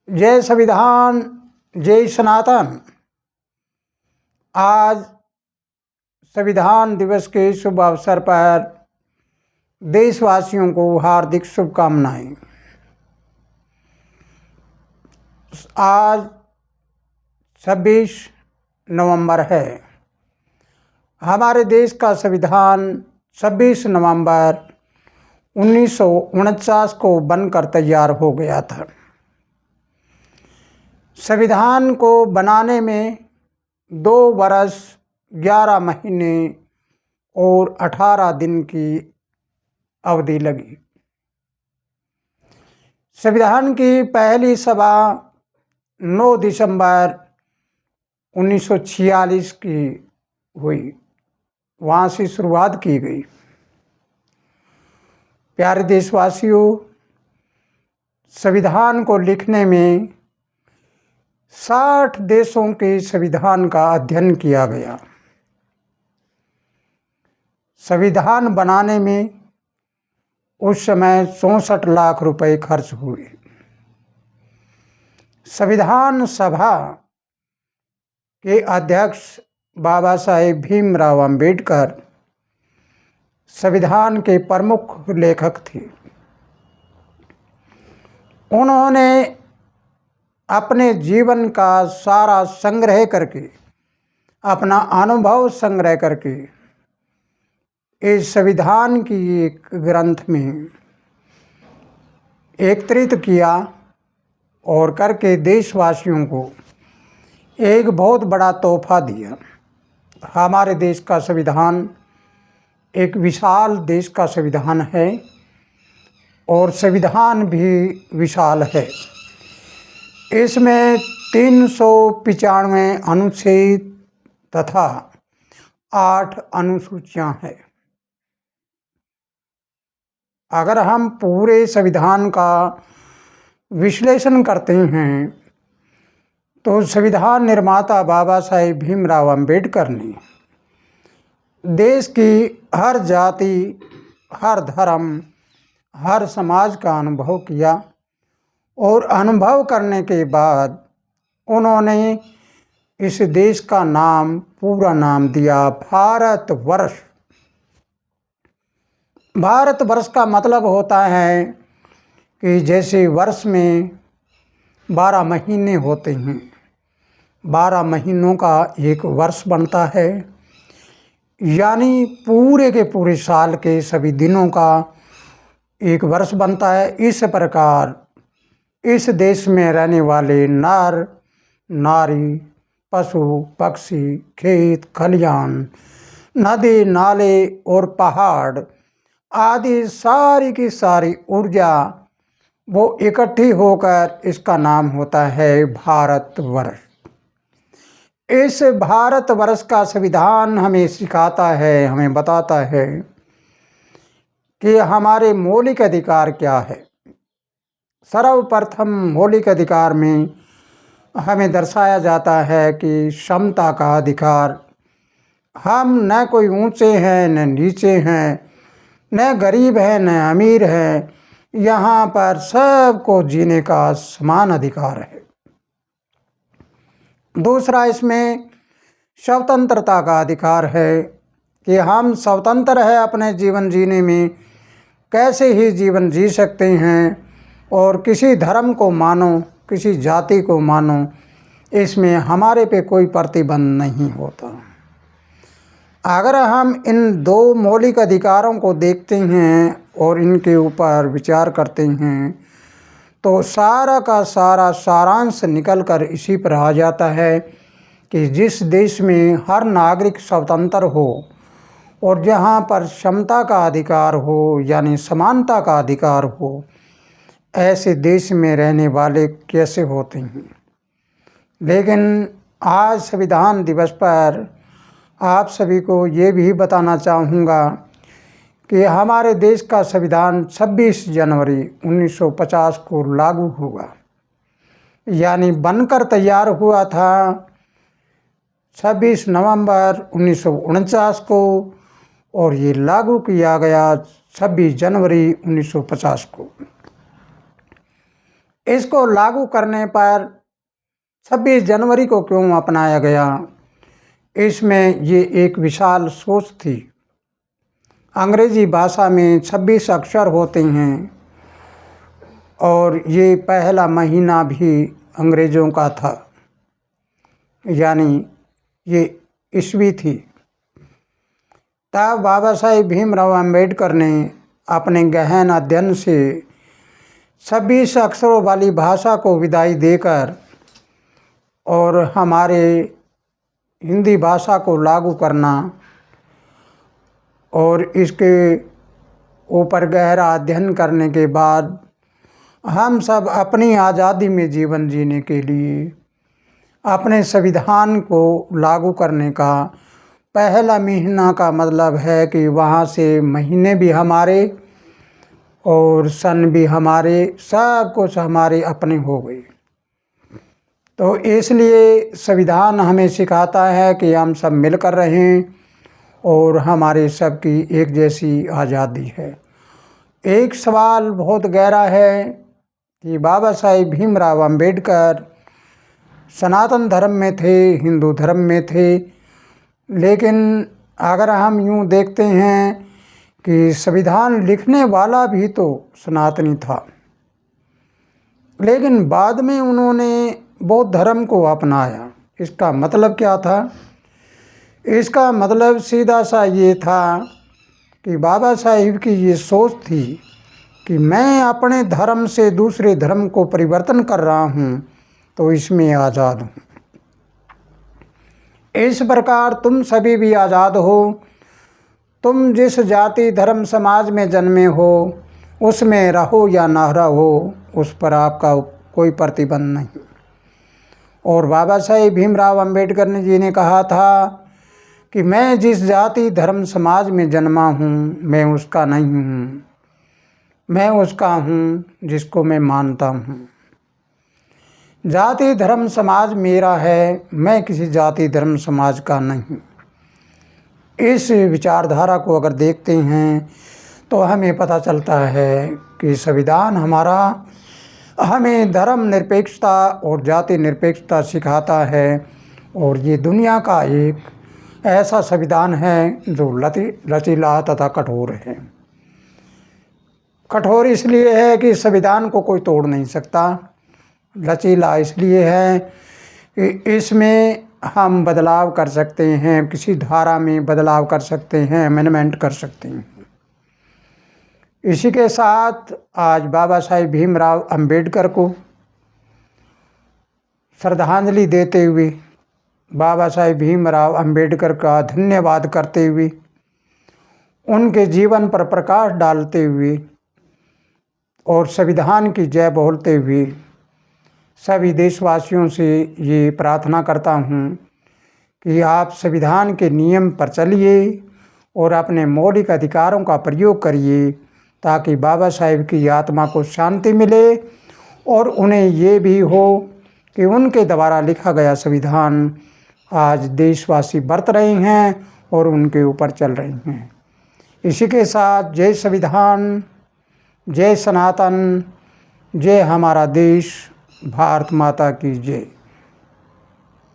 जय संविधान, जय सनातन। आज संविधान दिवस के शुभ अवसर पर देशवासियों को हार्दिक शुभकामनाएं। आज 26 नवंबर है। हमारे देश का संविधान 26 नवंबर 1949 को बनकर तैयार हो गया था। संविधान को बनाने में 2 वर्ष 11 महीने और 18 दिन की अवधि लगी। संविधान की पहली सभा 9 दिसंबर 1946 की हुई, वहाँ से शुरुआत की गई। प्यारे देशवासियों, संविधान को लिखने में 60 देशों के संविधान का अध्ययन किया गया। संविधान बनाने में उस समय 64 लाख रुपए खर्च हुए। संविधान सभा के अध्यक्ष बाबा साहेब भीमराव अंबेडकर संविधान के प्रमुख लेखक थे। उन्होंने अपने जीवन का सारा संग्रह करके, अपना अनुभव संग्रह करके इस संविधान की एक ग्रंथ में एकत्रित किया और करके देशवासियों को एक बहुत बड़ा तोहफा दिया। हमारे देश का संविधान एक विशाल देश का संविधान है और संविधान भी विशाल है। इसमें 395 अनुच्छेद तथा 8 अनुसूचियां हैं। अगर हम पूरे संविधान का विश्लेषण करते हैं तो संविधान निर्माता बाबा साहेब भीमराव अंबेडकर ने देश की हर जाति, हर धर्म, हर समाज का अनुभव किया और अनुभव करने के बाद उन्होंने इस देश का नाम, पूरा नाम दिया भारतवर्ष। भारतवर्ष का मतलब होता है कि जैसे वर्ष में 12 महीने होते हैं, 12 महीनों का एक वर्ष बनता है, यानी पूरे के पूरे साल के सभी दिनों का एक वर्ष बनता है। इस प्रकार इस देश में रहने वाले नर नारी, पशु पक्षी, खेत खलिहान, नदी नाले और पहाड़ आदि सारी की सारी ऊर्जा वो इकट्ठी होकर इसका नाम होता है भारतवर्ष। इस भारतवर्ष का संविधान हमें सिखाता है, हमें बताता है कि हमारे मौलिक अधिकार क्या है। सर्वप्रथम मौलिक अधिकार में हमें दर्शाया जाता है कि समता का अधिकार। हम न कोई ऊंचे हैं न नीचे हैं, न गरीब है न अमीर है, यहाँ पर सबको जीने का समान अधिकार है। दूसरा, इसमें स्वतंत्रता का अधिकार है कि हम स्वतंत्र है अपने जीवन जीने में, कैसे ही जीवन जी सकते हैं और किसी धर्म को मानो, किसी जाति को मानो, इसमें हमारे पे कोई प्रतिबंध नहीं होता। अगर हम इन 2 मौलिक अधिकारों को देखते हैं और इनके ऊपर विचार करते हैं तो सारा का सारा सारांश निकल कर इसी पर आ जाता है कि जिस देश में हर नागरिक स्वतंत्र हो और जहाँ पर समता का अधिकार हो, यानी समानता का अधिकार हो, ऐसे देश में रहने वाले कैसे होते हैं। लेकिन आज संविधान दिवस पर आप सभी को ये भी बताना चाहूँगा कि हमारे देश का संविधान 26 जनवरी 1950 को लागू हुआ, यानी बनकर तैयार हुआ था 26 नवंबर 1949 को और ये लागू किया गया 26 जनवरी 1950 को। इसको लागू करने पर 26 जनवरी को क्यों अपनाया गया, इसमें ये एक विशाल सोच थी। अंग्रेजी भाषा में 26 अक्षर होते हैं और ये पहला महीना भी अंग्रेज़ों का था, यानी ये ईस्वी थी। तब बाबा साहेब भीमराव अम्बेडकर ने अपने गहन अध्ययन से 26 अक्षरों वाली भाषा को विदाई देकर और हमारे हिंदी भाषा को लागू करना और इसके ऊपर गहरा अध्ययन करने के बाद हम सब अपनी आज़ादी में जीवन जीने के लिए अपने संविधान को लागू करने का पहला महीना का मतलब है कि वहाँ से महीने भी हमारे और सन भी हमारे, सब कुछ हमारे अपने हो गए। तो इसलिए संविधान हमें सिखाता है कि हम सब मिलकर रहें और हमारे सब की एक जैसी आज़ादी है। एक सवाल बहुत गहरा है कि बाबा साहेब भीमराव अम्बेडकर सनातन धर्म में थे, हिंदू धर्म में थे, लेकिन अगर हम यूँ देखते हैं कि संविधान लिखने वाला भी तो सनातनी था, लेकिन बाद में उन्होंने बौद्ध धर्म को अपनाया। इसका मतलब क्या था? इसका मतलब सीधा सा ये था कि बाबा साहिब की ये सोच थी कि मैं अपने धर्म से दूसरे धर्म को परिवर्तन कर रहा हूँ तो इसमें आज़ाद हूँ। इस प्रकार तुम सभी भी आज़ाद हो। तुम जिस जाति धर्म समाज में जन्मे हो उसमें रहो या ना रहो, उस पर आपका कोई प्रतिबंध नहीं। और बाबा साहेब भीमराव अम्बेडकर जी ने कहा था कि मैं जिस जाति धर्म समाज में जन्मा हूँ मैं उसका नहीं हूँ, मैं उसका हूँ जिसको मैं मानता हूँ। जाति धर्म समाज मेरा है, मैं किसी जाति धर्म समाज का नहीं। इस विचारधारा को अगर देखते हैं तो हमें पता चलता है कि संविधान हमारा हमें धर्म निरपेक्षता और जाति निरपेक्षता सिखाता है। और ये दुनिया का एक ऐसा संविधान है जो लचीला तथा कठोर है। कठोर इसलिए है कि संविधान को कोई तोड़ नहीं सकता। लचीला इसलिए है कि इसमें हम बदलाव कर सकते हैं, किसी धारा में बदलाव कर सकते हैं, अमेंडमेंट कर सकते हैं। इसी के साथ आज बाबा साहेब भीमराव अम्बेडकर को श्रद्धांजलि देते हुए, बाबा साहेब भीमराव अम्बेडकर का धन्यवाद करते हुए, उनके जीवन पर प्रकाश डालते हुए और संविधान की जय बोलते हुए सभी देशवासियों से ये प्रार्थना करता हूँ कि आप संविधान के नियम पर चलिए और अपने मौलिक अधिकारों का प्रयोग करिए ताकि बाबा साहेब की आत्मा को शांति मिले और उन्हें ये भी हो कि उनके द्वारा लिखा गया संविधान आज देशवासी बरत रहे हैं और उनके ऊपर चल रहे हैं। इसी के साथ जय संविधान, जय सनातन, जय हमारा देश, भारत माता की जय।